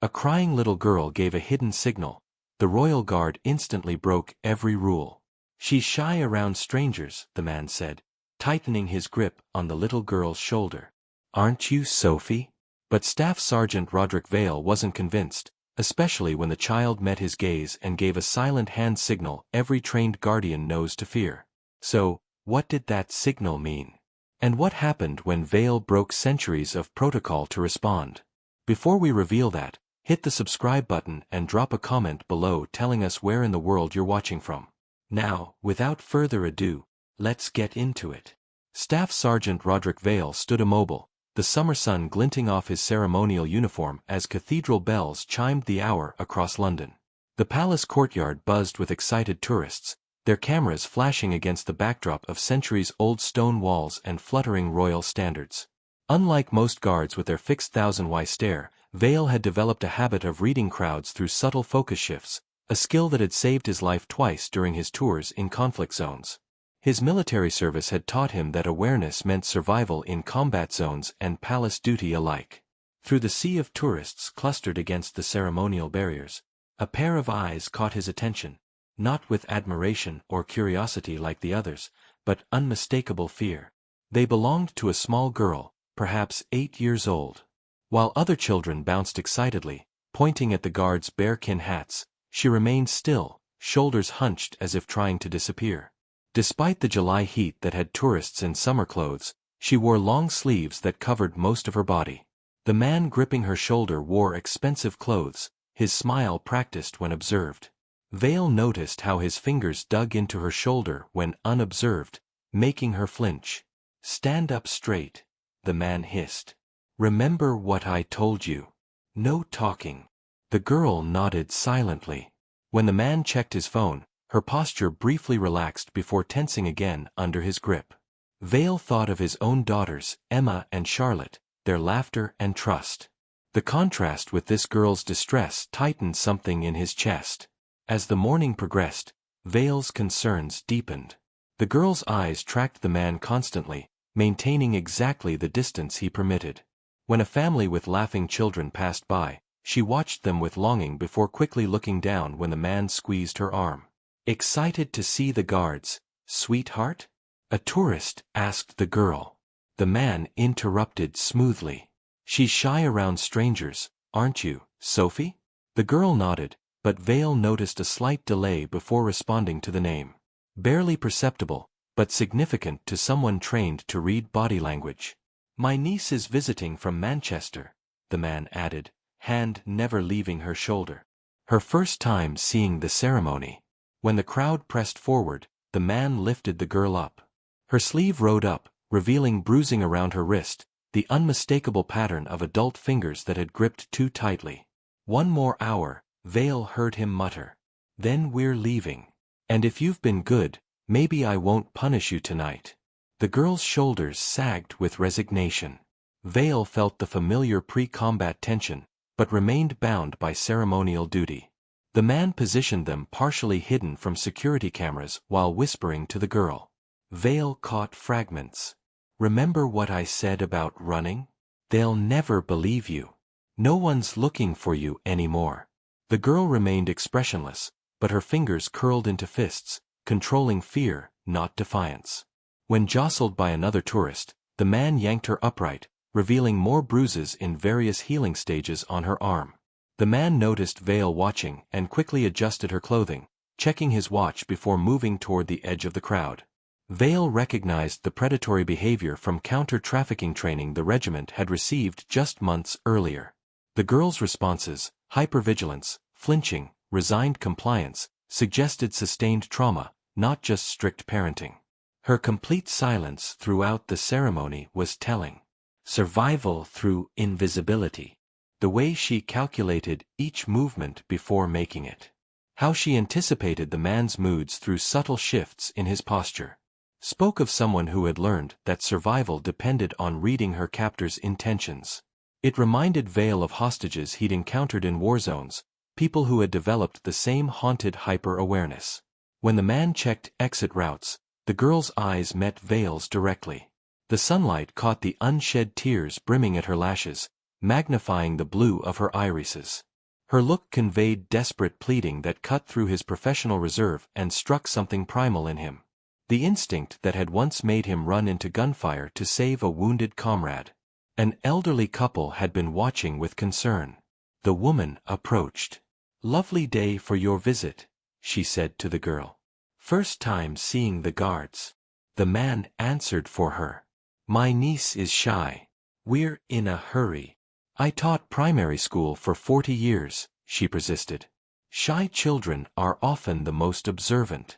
A crying little girl gave a hidden signal. The royal guard instantly broke every rule. "She's shy around strangers," the man said, tightening his grip on the little girl's shoulder. "Aren't you, Sophie?" But Staff Sergeant Roderick Vale wasn't convinced, especially when the child met his gaze and gave a silent hand signal every trained guardian knows to fear. So, what did that signal mean? And what happened when Vale broke centuries of protocol to respond? Before we reveal that, hit the subscribe button and drop a comment below telling us where in the world you're watching from. Now, without further ado, let's get into it. Staff Sergeant Roderick Vale stood immobile, the summer sun glinting off his ceremonial uniform as cathedral bells chimed the hour across London. The palace courtyard buzzed with excited tourists, their cameras flashing against the backdrop of centuries-old stone walls and fluttering royal standards. Unlike most guards with their fixed thousand-eye stare, Vale had developed a habit of reading crowds through subtle focus shifts, a skill that had saved his life twice during his tours in conflict zones. His military service had taught him that awareness meant survival in combat zones and palace duty alike. Through the sea of tourists clustered against the ceremonial barriers, a pair of eyes caught his attention, not with admiration or curiosity like the others, but unmistakable fear. They belonged to a small girl, perhaps 8 years old. While other children bounced excitedly, pointing at the guards' bearskin hats, she remained still, shoulders hunched as if trying to disappear. Despite the July heat that had tourists in summer clothes, she wore long sleeves that covered most of her body. The man gripping her shoulder wore expensive clothes, his smile practiced when observed. Vale noticed how his fingers dug into her shoulder when unobserved, making her flinch. "Stand up straight," the man hissed. "Remember what I told you. No talking." The girl nodded silently. When the man checked his phone, her posture briefly relaxed before tensing again under his grip. Vale thought of his own daughters, Emma and Charlotte, their laughter and trust. The contrast with this girl's distress tightened something in his chest. As the morning progressed, Vale's concerns deepened. The girl's eyes tracked the man constantly, maintaining exactly the distance he permitted. When a family with laughing children passed by, she watched them with longing before quickly looking down when the man squeezed her arm. "Excited to see the guards, sweetheart?" a tourist asked the girl. The man interrupted smoothly. "She's shy around strangers, aren't you, Sophie?" The girl nodded, but Vale noticed a slight delay before responding to the name. Barely perceptible, but significant to someone trained to read body language. "My niece is visiting from Manchester," the man added, hand never leaving her shoulder. Her first time seeing the ceremony. When the crowd pressed forward, the man lifted the girl up. Her sleeve rode up, revealing bruising around her wrist, the unmistakable pattern of adult fingers that had gripped too tightly. "One more hour," Vale heard him mutter. "Then we're leaving. And if you've been good, maybe I won't punish you tonight." The girl's shoulders sagged with resignation. Vale felt the familiar pre-combat tension, but remained bound by ceremonial duty. The man positioned them partially hidden from security cameras while whispering to the girl. Vale caught fragments. "Remember what I said about running? They'll never believe you. No one's looking for you anymore." The girl remained expressionless, but her fingers curled into fists, controlling fear, not defiance. When jostled by another tourist, the man yanked her upright, revealing more bruises in various healing stages on her arm. The man noticed Vale watching and quickly adjusted her clothing, checking his watch before moving toward the edge of the crowd. Vale recognized the predatory behavior from counter-trafficking training the regiment had received just months earlier. The girl's responses, hypervigilance, flinching, resigned compliance, suggested sustained trauma, not just strict parenting. Her complete silence throughout the ceremony was telling. Survival through invisibility. The way she calculated each movement before making it. How she anticipated the man's moods through subtle shifts in his posture. Spoke of someone who had learned that survival depended on reading her captor's intentions. It reminded Vale of hostages he'd encountered in war zones, people who had developed the same haunted hyper-awareness. When the man checked exit routes, the girl's eyes met Vale's directly. The sunlight caught the unshed tears brimming at her lashes, magnifying the blue of her irises. Her look conveyed desperate pleading that cut through his professional reserve and struck something primal in him. The instinct that had once made him run into gunfire to save a wounded comrade. An elderly couple had been watching with concern. The woman approached. "Lovely day for your visit," she said to the girl. "First time seeing the guards." The man answered for her. "My niece is shy. We're in a hurry." "I taught primary school for 40 years, she persisted. "Shy children are often the most observant."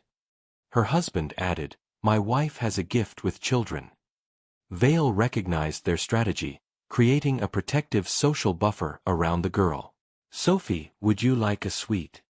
Her husband added, "My wife has a gift with children." Vale recognized their strategy, creating a protective social buffer around the girl. "Sophie, would you like a sweet?"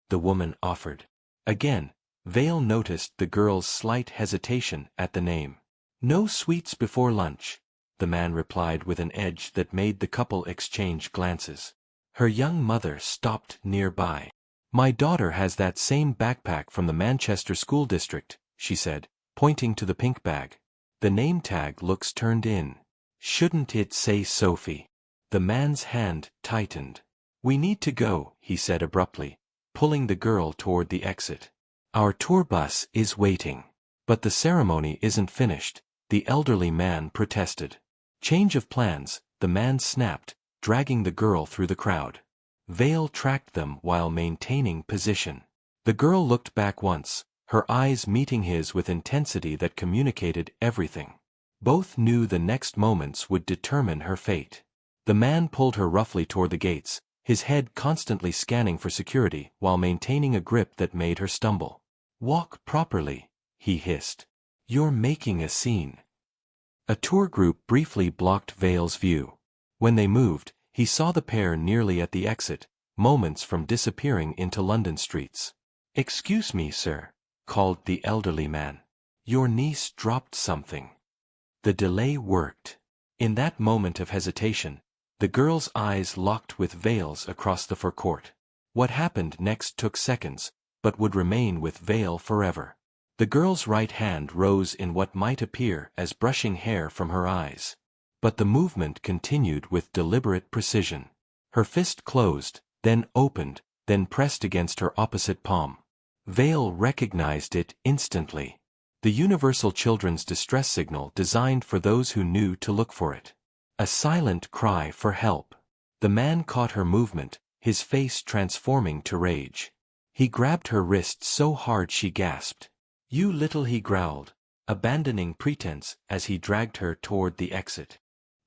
the woman offered. Again, Vale noticed the girl's slight hesitation at the name. "No sweets before lunch," the man replied with an edge that made the couple exchange glances. Her young mother stopped nearby. "My daughter has that same backpack from the Manchester School District," she said, pointing to the pink bag. "The name tag looks turned in. Shouldn't it say Sophie?" The man's hand tightened. "We need to go," he said abruptly, pulling the girl toward the exit. "Our tour bus is waiting." "But the ceremony isn't finished," the elderly man protested. "Change of plans," the man snapped, dragging the girl through the crowd. Vale tracked them while maintaining position. The girl looked back once, her eyes meeting his with intensity that communicated everything. Both knew the next moments would determine her fate. The man pulled her roughly toward the gates, his head constantly scanning for security while maintaining a grip that made her stumble. "Walk properly," he hissed. "You're making a scene." A tour group briefly blocked Vale's view. When they moved, he saw the pair nearly at the exit, moments from disappearing into London streets. "Excuse me, sir," called the elderly man. "Your niece dropped something." The delay worked. In that moment of hesitation, the girl's eyes locked with Vale's across the forecourt. What happened next took seconds, but would remain with Vale forever. The girl's right hand rose in what might appear as brushing hair from her eyes. But the movement continued with deliberate precision. Her fist closed, then opened, then pressed against her opposite palm. Vale recognized it instantly. The universal children's distress signal designed for those who knew to look for it. A silent cry for help. The man caught her movement, his face transforming to rage. He grabbed her wrist so hard she gasped. "You little," he growled, abandoning pretense as he dragged her toward the exit.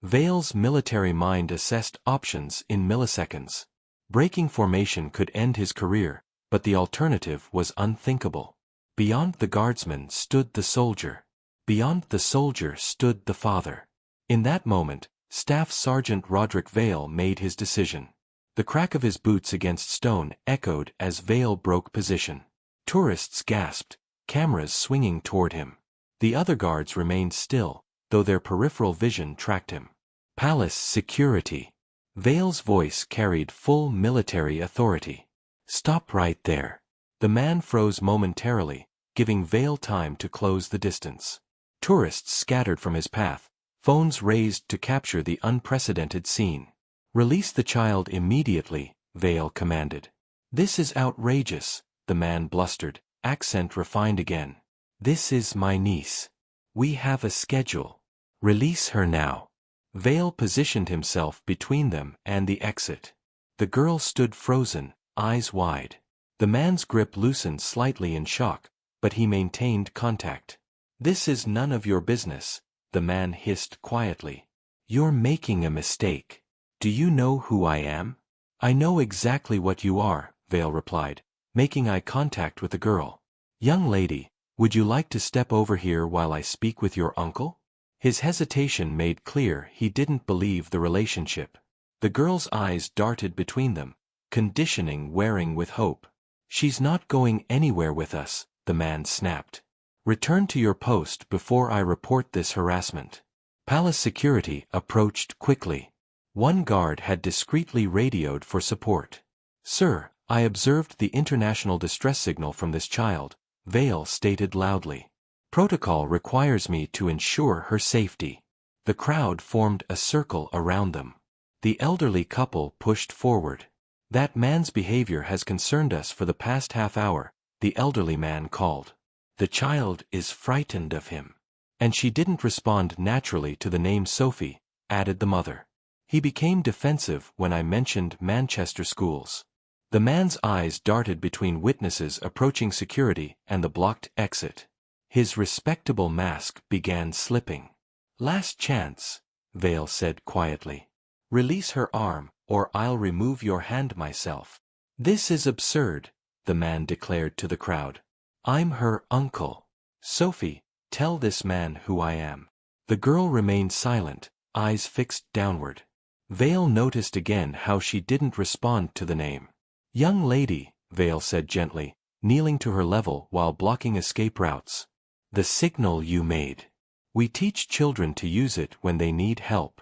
Vale's military mind assessed options in milliseconds. Breaking formation could end his career, but the alternative was unthinkable. Beyond the guardsman stood the soldier. Beyond the soldier stood the father. In that moment, Staff Sergeant Roderick Vale made his decision. The crack of his boots against stone echoed as Vale broke position. Tourists gasped, cameras swinging toward him. The other guards remained still, though their peripheral vision tracked him. "Palace security." Vale's voice carried full military authority. "Stop right there." The man froze momentarily, giving Vale time to close the distance. Tourists scattered from his path, phones raised to capture the unprecedented scene. "Release the child immediately," Vale commanded. "This is outrageous," the man blustered, accent refined again. "This is my niece. We have a schedule. Release her now." Vale positioned himself between them and the exit. The girl stood frozen, eyes wide. The man's grip loosened slightly in shock, but he maintained contact. "This is none of your business," the man hissed quietly. "You're making a mistake. Do you know who I am?" "I know exactly what you are," Vale replied, making eye contact with the girl. "Young lady, would you like to step over here while I speak with your uncle?" His hesitation made clear he didn't believe the relationship. The girl's eyes darted between them, conditioning wearing with hope. "She's not going anywhere with us," the man snapped. "Return to your post before I report this harassment." Palace security approached quickly. One guard had discreetly radioed for support. "Sir, I observed the international distress signal from this child," Vale stated loudly. "Protocol requires me to ensure her safety." The crowd formed a circle around them. The elderly couple pushed forward. That man's behavior has concerned us for the past half hour, the elderly man called. The child is frightened of him. And she didn't respond naturally to the name Sophie, added the mother. He became defensive when I mentioned Manchester schools. The man's eyes darted between witnesses approaching security and the blocked exit. His respectable mask began slipping. Last chance, Vale said quietly. Release her arm, or I'll remove your hand myself. This is absurd, the man declared to the crowd. I'm her uncle. Sophie, tell this man who I am. The girl remained silent, eyes fixed downward. Vale noticed again how she didn't respond to the name. Young lady, Vale said gently, kneeling to her level while blocking escape routes. The signal you made. We teach children to use it when they need help.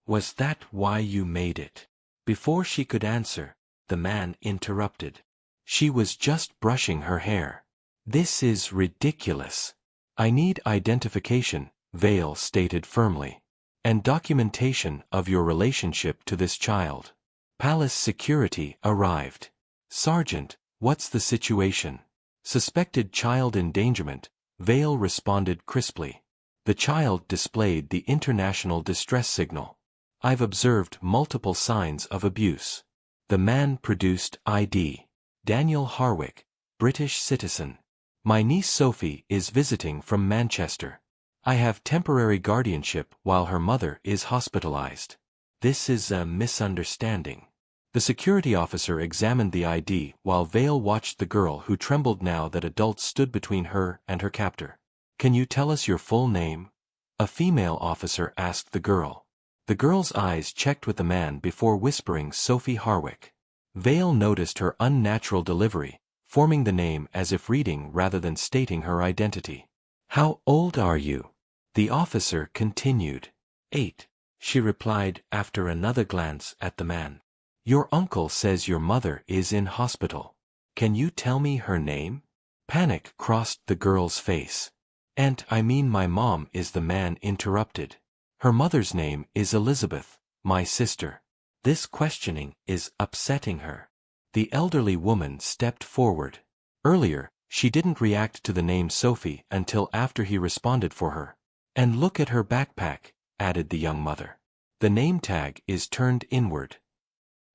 Was that why you made it? Before she could answer, the man interrupted. She was just brushing her hair. This is ridiculous. I need identification, Vale stated firmly. And documentation of your relationship to this child. Palace security arrived. Sergeant, what's the situation? Suspected child endangerment, Vale responded crisply. The child displayed the international distress signal. I've observed multiple signs of abuse. The man produced ID. Daniel Harwick, British citizen. My niece Sophie is visiting from Manchester. I have temporary guardianship while her mother is hospitalized. This is a misunderstanding. The security officer examined the ID while Vale watched the girl who trembled now that adults stood between her and her captor. Can you tell us your full name? A female officer asked the girl. The girl's eyes checked with the man before whispering Sophie Harwick. Vale noticed her unnatural delivery, forming the name as if reading rather than stating her identity. How old are you? The officer continued. 8, she replied after another glance at the man. Your uncle says your mother is in hospital. Can you tell me her name? Panic crossed the girl's face. And I mean my mom is the man interrupted. Her mother's name is Elizabeth, my sister. This questioning is upsetting her. The elderly woman stepped forward. Earlier, she didn't react to the name Sophie until after he responded for her. And look at her backpack, added the young mother. The name tag is turned inward.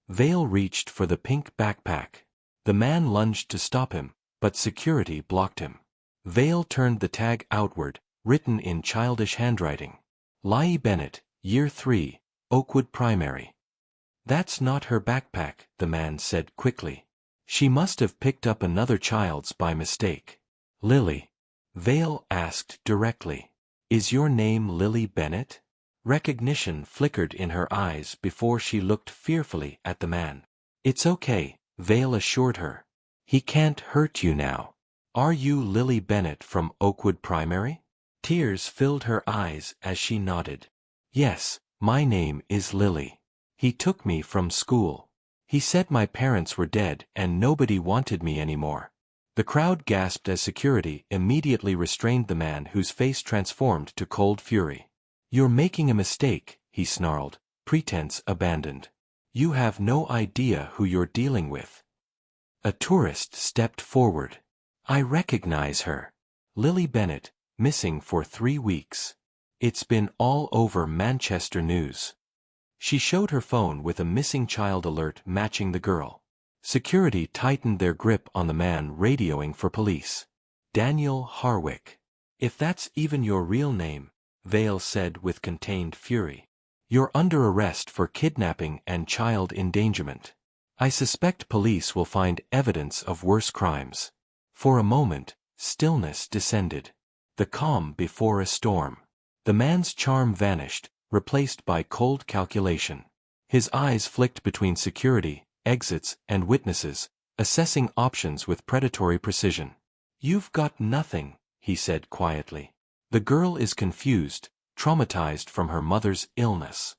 Vale reached for the pink backpack. The man lunged to stop him, but security blocked him. Vale turned the tag outward, written in childish handwriting. Lai Bennett, Year 3, Oakwood Primary. That's not her backpack, the man said quickly. She must have picked up another child's by mistake. Lily? Vale asked directly. Is your name Lily Bennett? Recognition flickered in her eyes before she looked fearfully at the man. It's okay, Vale assured her. He can't hurt you now. Are you Lily Bennett from Oakwood Primary? Tears filled her eyes as she nodded. Yes, my name is Lily. He took me from school. He said my parents were dead and nobody wanted me anymore. The crowd gasped as security immediately restrained the man whose face transformed to cold fury. You're making a mistake, he snarled, pretense abandoned. You have no idea who you're dealing with. A tourist stepped forward. I recognize her. Lily Bennett, missing for 3 weeks. It's been all over Manchester news. She showed her phone with a missing child alert matching the girl. Security tightened their grip on the man radioing for police. Daniel Harwick. If that's even your real name, Vale said with contained fury. You're under arrest for kidnapping and child endangerment. I suspect police will find evidence of worse crimes. For a moment, stillness descended. The calm before a storm. The man's charm vanished, replaced by cold calculation. His eyes flicked between security, exits, and witnesses, assessing options with predatory precision. You've got nothing, he said quietly. The girl is confused, traumatized from her mother's illness.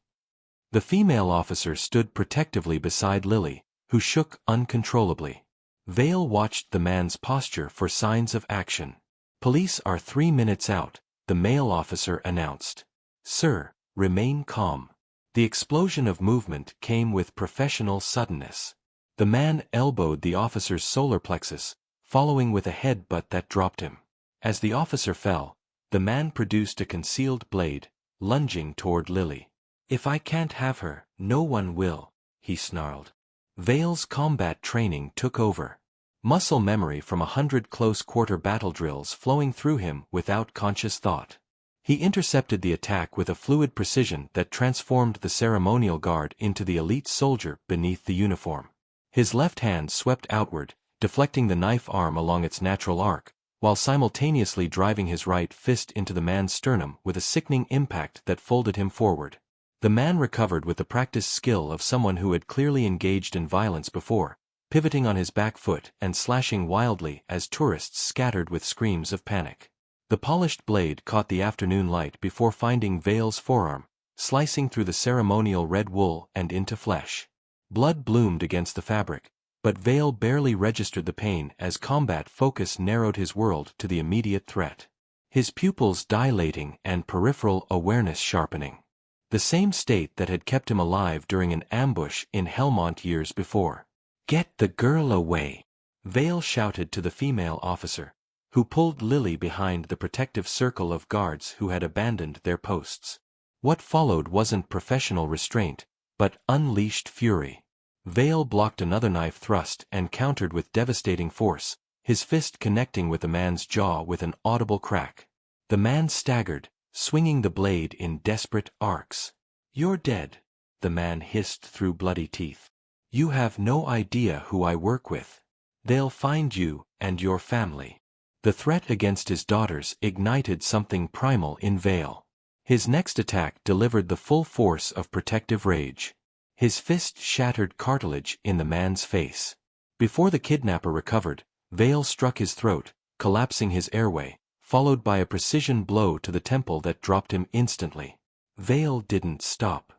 The female officer stood protectively beside Lily, who shook uncontrollably. Vale watched the man's posture for signs of action. Police are 3 minutes out, the male officer announced. Sir, remain calm. The explosion of movement came with professional suddenness. The man elbowed the officer's solar plexus, following with a headbutt that dropped him. As the officer fell, the man produced a concealed blade, lunging toward Lily. "If I can't have her, no one will," he snarled. Vale's combat training took over. Muscle memory from 100 close-quarter battle drills flowing through him without conscious thought. He intercepted the attack with a fluid precision that transformed the ceremonial guard into the elite soldier beneath the uniform. His left hand swept outward, deflecting the knife arm along its natural arc, while simultaneously driving his right fist into the man's sternum with a sickening impact that folded him forward. The man recovered with the practiced skill of someone who had clearly engaged in violence before, pivoting on his back foot and slashing wildly as tourists scattered with screams of panic. The polished blade caught the afternoon light before finding Vale's forearm, slicing through the ceremonial red wool and into flesh. Blood bloomed against the fabric, but Vale barely registered the pain as combat focus narrowed his world to the immediate threat. His pupils dilating and peripheral awareness sharpening. The same state that had kept him alive during an ambush in Helmont years before. "Get the girl away," Vale shouted to the female officer, who pulled Lily behind the protective circle of guards who had abandoned their posts. What followed wasn't professional restraint, but unleashed fury. Vale blocked another knife thrust and countered with devastating force, his fist connecting with the man's jaw with an audible crack. The man staggered, swinging the blade in desperate arcs. "You're dead," the man hissed through bloody teeth. "You have no idea who I work with. They'll find you and your family." The threat against his daughters ignited something primal in Vale. His next attack delivered the full force of protective rage. His fist shattered cartilage in the man's face. Before the kidnapper recovered, Vale struck his throat, collapsing his airway, followed by a precision blow to the temple that dropped him instantly. Vale didn't stop.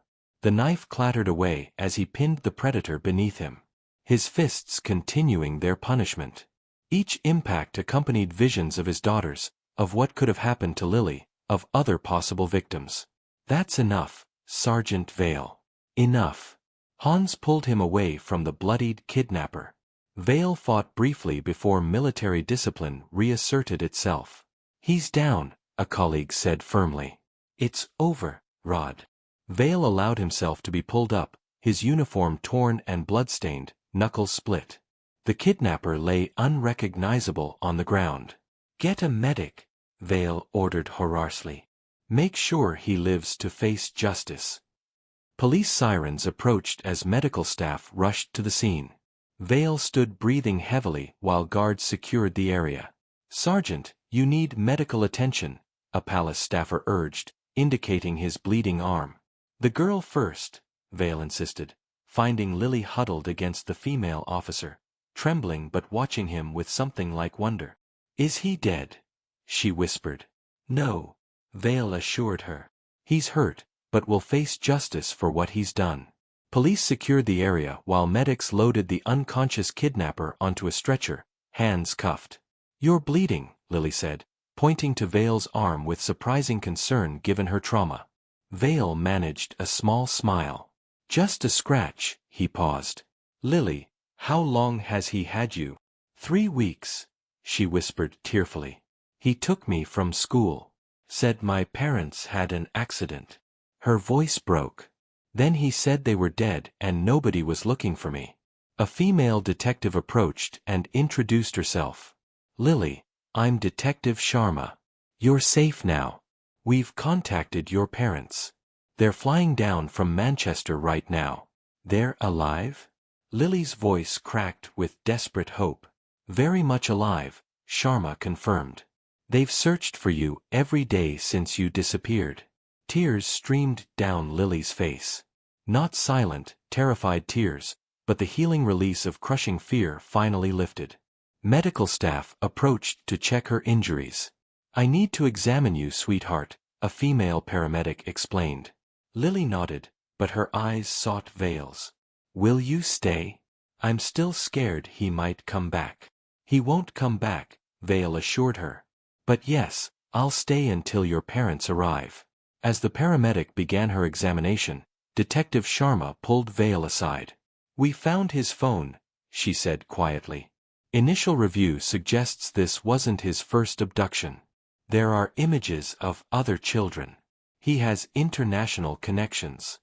The knife clattered away as he pinned the predator beneath him, his fists continuing their punishment. Each impact accompanied visions of his daughters, of what could have happened to Lily, of other possible victims. "That's enough, Sergeant Vale. Enough." Hans pulled him away from the bloodied kidnapper. Vale fought briefly before military discipline reasserted itself. "He's down," a colleague said firmly. "It's over, Rod." Vale allowed himself to be pulled up, his uniform torn and bloodstained, knuckles split. The kidnapper lay unrecognizable on the ground. "Get a medic," Vale ordered hoarsely. "Make sure he lives to face justice." Police sirens approached as medical staff rushed to the scene. Vale stood breathing heavily while guards secured the area. "Sergeant, you need medical attention," a palace staffer urged, indicating his bleeding arm. "The girl first," Vale insisted, finding Lily huddled against the female officer, trembling but watching him with something like wonder. "Is he dead?" she whispered. "No," Vale assured her. "He's hurt, but will face justice for what he's done." Police secured the area while medics loaded the unconscious kidnapper onto a stretcher, hands cuffed. "You're bleeding," Lily said, pointing to Vale's arm with surprising concern given her trauma. Vale managed a small smile. "Just a scratch," he paused. "Lily, how long has he had you?" 3 weeks, she whispered tearfully. "He took me from school. Said my parents had an accident." Her voice broke. "Then he said they were dead and nobody was looking for me." A female detective approached and introduced herself. "Lily, I'm Detective Sharma. You're safe now. We've contacted your parents. They're flying down from Manchester right now." "They're alive?" Lily's voice cracked with desperate hope. "Very much alive," Sharma confirmed. "They've searched for you every day since you disappeared." Tears streamed down Lily's face. Not silent, terrified tears, but the healing release of crushing fear finally lifted. Medical staff approached to check her injuries. "I need to examine you, sweetheart," a female paramedic explained. Lily nodded, but her eyes sought Vale's. "Will you stay? I'm still scared he might come back." "He won't come back," Vale assured her. "But yes, I'll stay until your parents arrive." As the paramedic began her examination, Detective Sharma pulled Vale aside. "We found his phone," she said quietly. Initial review suggests this wasn't his first abduction. There are images of other children. He has international connections.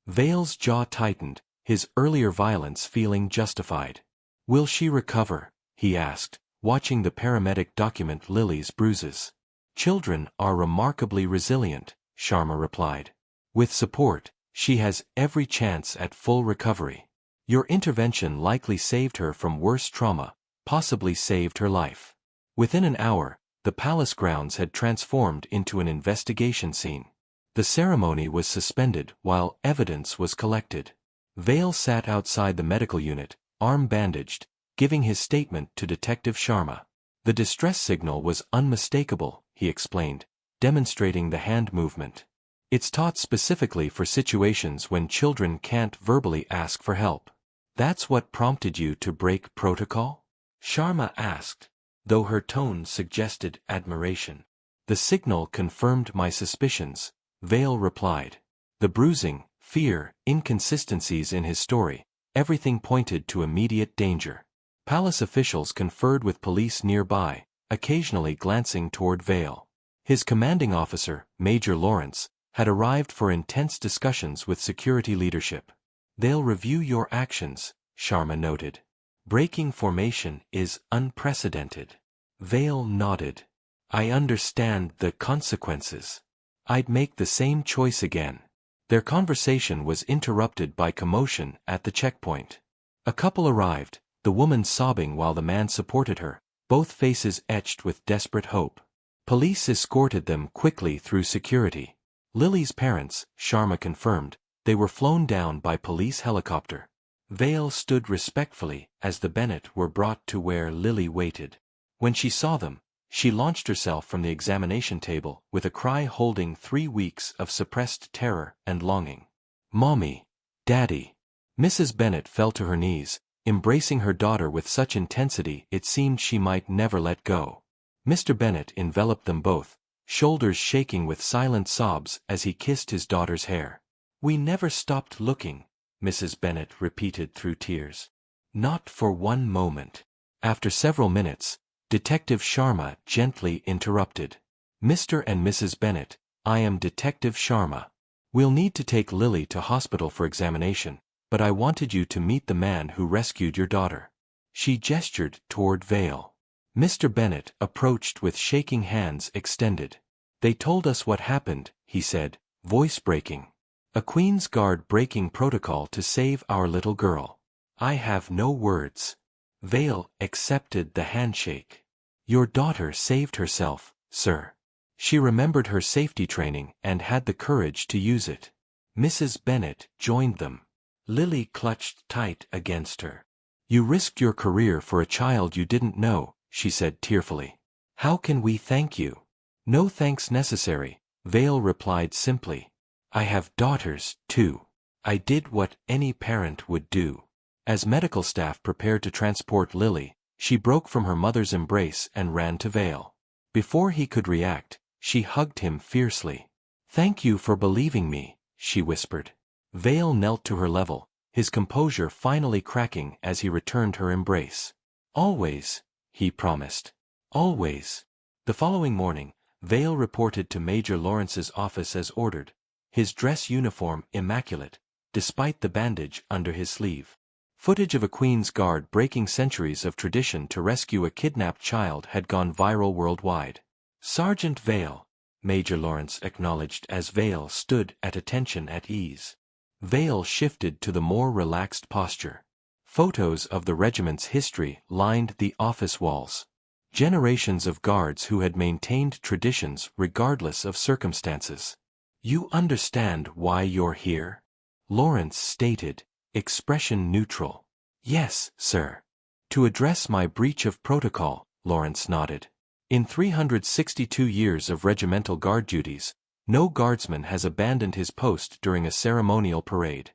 Vale's jaw tightened, his earlier violence feeling justified. Will she recover? He asked, watching the paramedic document Lily's bruises. Children are remarkably resilient, Sharma replied. With support, she has every chance at full recovery. Your intervention likely saved her from worse trauma, possibly saved her life. Within an hour, the palace grounds had transformed into an investigation scene. The ceremony was suspended while evidence was collected. Vale sat outside the medical unit, arm bandaged, giving his statement to Detective Sharma. The distress signal was unmistakable, he explained, demonstrating the hand movement. It's taught specifically for situations when children can't verbally ask for help. That's what prompted you to break protocol? Sharma asked, though her tone suggested admiration. The signal confirmed my suspicions, Vale replied. The bruising, fear, inconsistencies in his story, everything pointed to immediate danger. Palace officials conferred with police nearby, occasionally glancing toward Vale. His commanding officer, Major Lawrence, had arrived for intense discussions with security leadership. They'll review your actions, Sharma noted. Breaking formation is unprecedented. Vale nodded. I understand the consequences. I'd make the same choice again. Their conversation was interrupted by commotion at the checkpoint. A couple arrived, the woman sobbing while the man supported her, both faces etched with desperate hope. Police escorted them quickly through security. Lily's parents, Sharma confirmed, they were flown down by police helicopter. Vale stood respectfully as the Bennett were brought to where Lily waited. When she saw them, she launched herself from the examination table with a cry holding 3 weeks of suppressed terror and longing. Mommy, Daddy. Mrs. Bennett fell to her knees, embracing her daughter with such intensity it seemed she might never let go. Mr. Bennett enveloped them both, shoulders shaking with silent sobs as he kissed his daughter's hair. We never stopped looking, Mrs. Bennett repeated through tears. Not for one moment. After several minutes, Detective Sharma gently interrupted. Mr. and Mrs. Bennett, I am Detective Sharma. We'll need to take Lily to hospital for examination, but I wanted you to meet the man who rescued your daughter. She gestured toward Vale. Mr. Bennett approached with shaking hands extended. They told us what happened, he said, voice breaking. A Queen's Guard breaking protocol to save our little girl. I have no words. Vale accepted the handshake. Your daughter saved herself, sir. She remembered her safety training and had the courage to use it. Mrs. Bennett joined them. Lily clutched tight against her. You risked your career for a child you didn't know, she said tearfully. How can we thank you? No thanks necessary, Vale replied simply. I have daughters, too. I did what any parent would do. As medical staff prepared to transport Lily, she broke from her mother's embrace and ran to Vale. Before he could react, she hugged him fiercely. Thank you for believing me, she whispered. Vale knelt to her level, his composure finally cracking as he returned her embrace. Always, he promised. Always. The following morning, Vale reported to Major Lawrence's office as ordered, his dress uniform immaculate, despite the bandage under his sleeve. Footage of a Queen's Guard breaking centuries of tradition to rescue a kidnapped child had gone viral worldwide. Sergeant Vale, Major Lawrence acknowledged as Vale stood at attention at ease. Vale shifted to the more relaxed posture. Photos of the regiment's history lined the office walls. Generations of guards who had maintained traditions regardless of circumstances. You understand why you're here? Lawrence stated, expression neutral. Yes, sir. To address my breach of protocol, Lawrence nodded. In 362 years of regimental guard duties, no guardsman has abandoned his post during a ceremonial parade.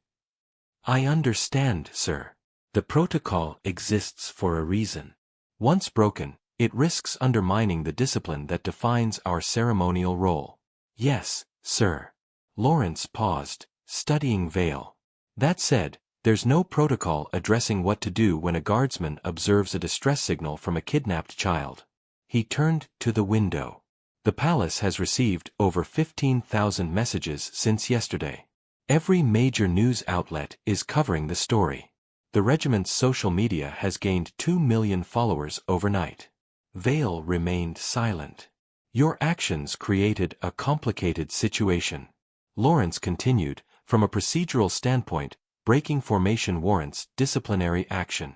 I understand, sir. The protocol exists for a reason. Once broken, it risks undermining the discipline that defines our ceremonial role. Yes, sir. Lawrence paused, studying Vale. That said, There's no protocol addressing what to do when a guardsman observes a distress signal from a kidnapped child. He turned to the window. The palace has received over 15,000 messages since yesterday. Every major news outlet is covering the story. The regiment's social media has gained 2 million followers overnight. Vale remained silent. Your actions created a complicated situation. Lawrence continued, from a procedural standpoint, breaking formation warrants disciplinary action.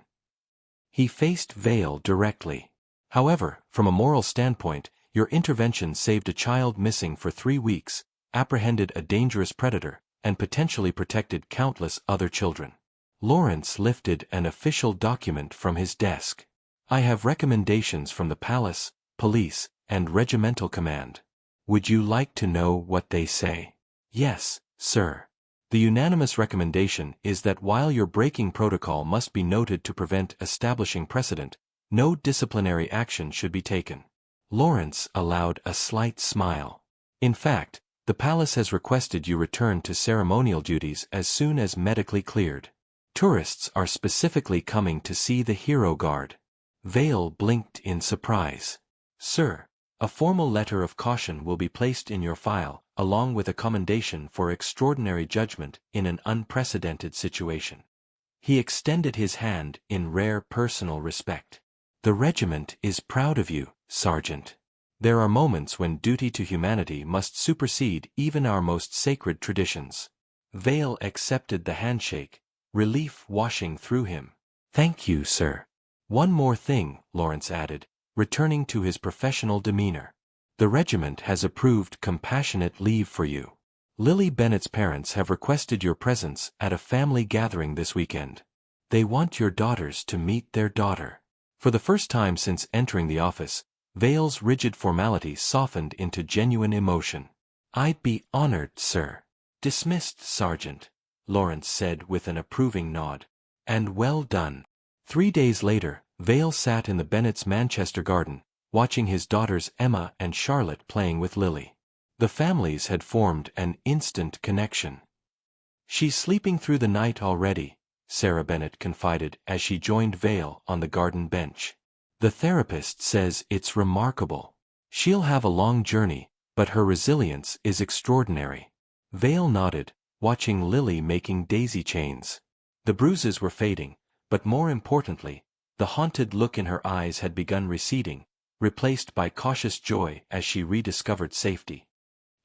He faced Vale directly. However, from a moral standpoint, your intervention saved a child missing for 3 weeks, apprehended a dangerous predator, and potentially protected countless other children. Lawrence lifted an official document from his desk. I have recommendations from the palace, police, and regimental command. Would you like to know what they say? Yes, sir. The unanimous recommendation is that while your breaking protocol must be noted to prevent establishing precedent, no disciplinary action should be taken. Lawrence allowed a slight smile. In fact, the palace has requested you return to ceremonial duties as soon as medically cleared. Tourists are specifically coming to see the hero guard. Vale blinked in surprise. Sir, a formal letter of caution will be placed in your file, along with a commendation for extraordinary judgment in an unprecedented situation. He extended his hand in rare personal respect. The regiment is proud of you, Sergeant. There are moments when duty to humanity must supersede even our most sacred traditions. Vale accepted the handshake, relief washing through him. Thank you, sir. One more thing, Lawrence added, returning to his professional demeanor. The regiment has approved compassionate leave for you. Lily Bennett's parents have requested your presence at a family gathering this weekend. They want your daughters to meet their daughter. For the first time since entering the office, Vale's rigid formality softened into genuine emotion. I'd be honored, sir. Dismissed, Sergeant, Lawrence said with an approving nod. And well done. 3 days later, Vale sat in the Bennetts' Manchester garden, watching his daughters Emma and Charlotte playing with Lily. The families had formed an instant connection. She's sleeping through the night already, Sarah Bennett confided as she joined Vale on the garden bench. The therapist says it's remarkable. She'll have a long journey, but her resilience is extraordinary. Vale nodded, watching Lily making daisy chains. The bruises were fading, but more importantly, the haunted look in her eyes had begun receding, replaced by cautious joy as she rediscovered safety.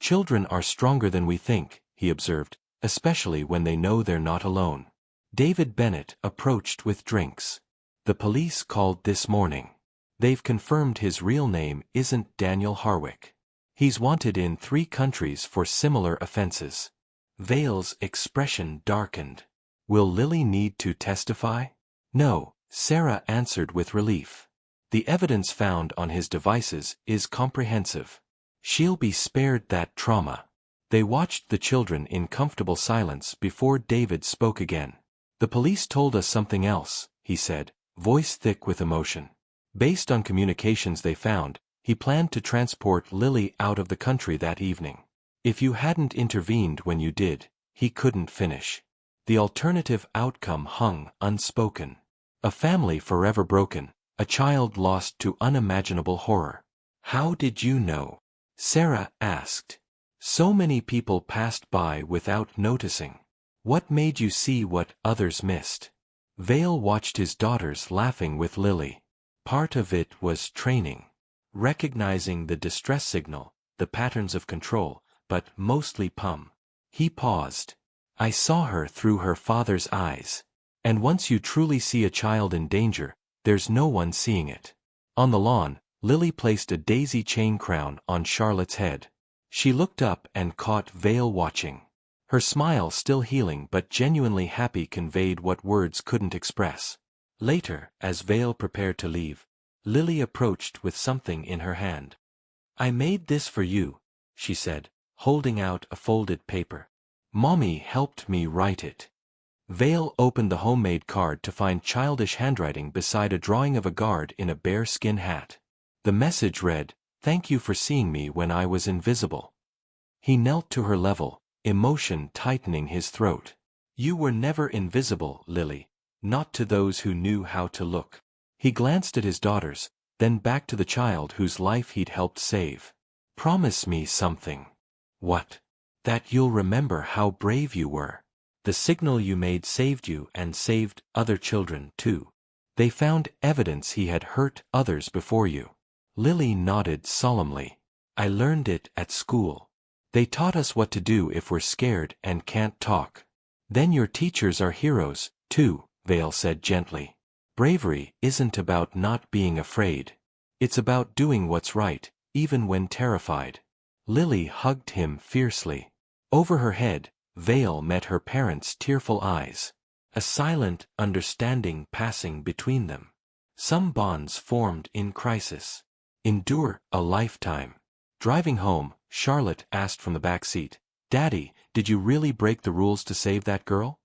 Children are stronger than we think, he observed, especially when they know they're not alone. David Bennett approached with drinks. The police called this morning. They've confirmed his real name isn't Daniel Harwick. He's wanted in 3 countries for similar offenses. Vale's expression darkened. Will Lily need to testify? No, Sarah answered with relief. The evidence found on his devices is comprehensive. She'll be spared that trauma. They watched the children in comfortable silence before David spoke again. The police told us something else, he said, voice thick with emotion. Based on communications they found, he planned to transport Lily out of the country that evening. If you hadn't intervened when you did, he couldn't finish. The alternative outcome hung unspoken. A family forever broken, a child lost to unimaginable horror. How did you know? Sarah asked. So many people passed by without noticing. What made you see what others missed? Vale watched his daughters laughing with Lily. Part of it was training. Recognizing the distress signal, the patterns of control, but mostly Pum. He paused. I saw her through her father's eyes. And once you truly see a child in danger, there's no one seeing it. On the lawn, Lily placed a daisy chain crown on Charlotte's head. She looked up and caught Vale watching. Her smile, still healing but genuinely happy, conveyed what words couldn't express. Later, as Vale prepared to leave, Lily approached with something in her hand. I made this for you, she said, holding out a folded paper. Mommy helped me write it. Vale opened the homemade card to find childish handwriting beside a drawing of a guard in a bear-skin hat. The message read, "Thank you for seeing me when I was invisible." He knelt to her level, emotion tightening his throat. You were never invisible, Lily. Not to those who knew how to look. He glanced at his daughters, then back to the child whose life he'd helped save. Promise me something. What? That you'll remember how brave you were. The signal you made saved you and saved other children, too. They found evidence he had hurt others before you. Lily nodded solemnly. I learned it at school. They taught us what to do if we're scared and can't talk. Then your teachers are heroes, too, Vale said gently. Bravery isn't about not being afraid. It's about doing what's right, even when terrified. Lily hugged him fiercely. Over her head, Vale met her parents' tearful eyes. A silent understanding passing between them. Some bonds formed in crisis. Endure a lifetime. Driving home, Charlotte asked from the back seat, Daddy, did you really break the rules to save that girl?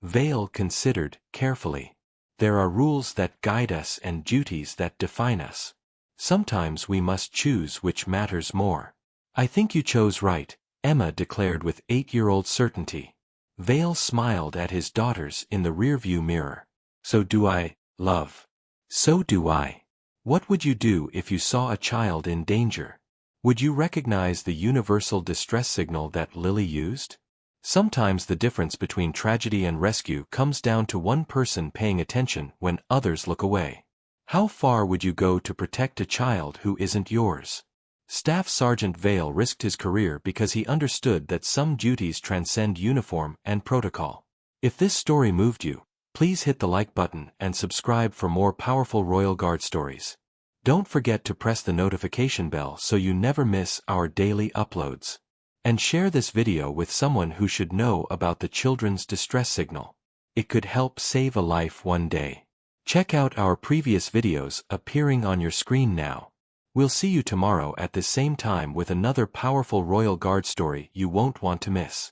Vale considered carefully. There are rules that guide us and duties that define us. Sometimes we must choose which matters more. I think you chose right, Emma declared with 8-year-old certainty. Vale smiled at his daughters in the rearview mirror. So do I, love. So do I. What would you do if you saw a child in danger? Would you recognize the universal distress signal that Lily used? Sometimes the difference between tragedy and rescue comes down to one person paying attention when others look away. How far would you go to protect a child who isn't yours? Staff Sergeant Vale risked his career because he understood that some duties transcend uniform and protocol. If this story moved you, please hit the like button and subscribe for more powerful Royal Guard stories. Don't forget to press the notification bell so you never miss our daily uploads. And share this video with someone who should know about the children's distress signal. It could help save a life one day. Check out our previous videos appearing on your screen now. We'll see you tomorrow at the same time with another powerful Royal Guard story you won't want to miss.